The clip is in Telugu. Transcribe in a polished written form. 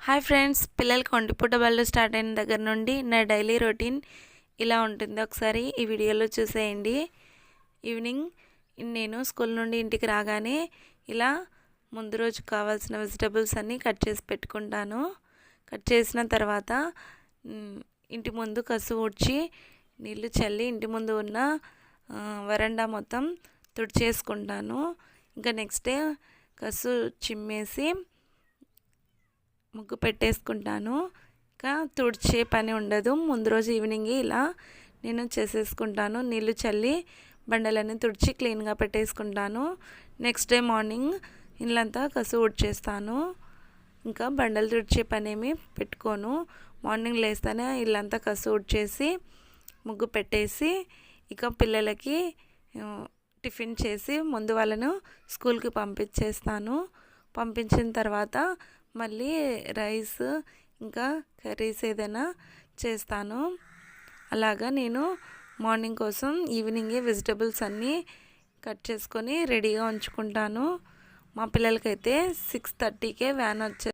హాయ్ ఫ్రెండ్స్, పిల్లలకి ఒంటిపూట బళ్ళు స్టార్ట్ అయిన దగ్గర నుండి నా డైలీ రొటీన్ ఇలా ఉంటుంది. ఒకసారి ఈ వీడియోలో చూసేయండి. ఈవినింగ్ నేను స్కూల్ నుండి ఇంటికి రాగానే ఇలా ముందు రోజు కావాల్సిన వెజిటబుల్స్ అన్నీ కట్ చేసి పెట్టుకుంటాను. కట్ చేసిన తర్వాత ఇంటి ముందు కసు ఊడ్చి నీళ్ళు చల్లి ఇంటి ముందు ఉన్న వరండా మొత్తం తుడిచేసుకుంటాను. ఇంకా నెక్స్ట్ డే కసు చిమ్మేసి ముగ్గు పెట్టేసుకుంటాను. ఇంకా తుడిచే పని ఉండదు. ముందు రోజు ఈవినింగ్ ఇలా నేను చేసేసుకుంటాను. నీళ్ళు చల్లి బండలన్నీ తుడిచి క్లీన్గా పెట్టేసుకుంటాను. నెక్స్ట్ డే మార్నింగ్ ఇల్లంతా కసు ఊడ్చేస్తాను. ఇంకా బండలు తుడిచే పని ఏమి పెట్టుకోను. మార్నింగ్ లేస్తేనే ఇల్లంతా కసు ఊడ్చేసి ముగ్గు పెట్టేసి ఇక పిల్లలకి టిఫిన్ చేసి ముందు వాళ్ళను స్కూల్కి పంపించేస్తాను. పంపించిన తర్వాత మళ్ళీ రైస్ ఇంకా కర్రీస్ ఏదైనా చేస్తాను. అలాగా నేను మార్నింగ్ కోసం ఈవినింగే వెజిటబుల్స్ అన్నీ కట్ చేసుకొని రెడీగా ఉంచుకుంటాను. మా పిల్లలకైతే 6:30కే వ్యాన్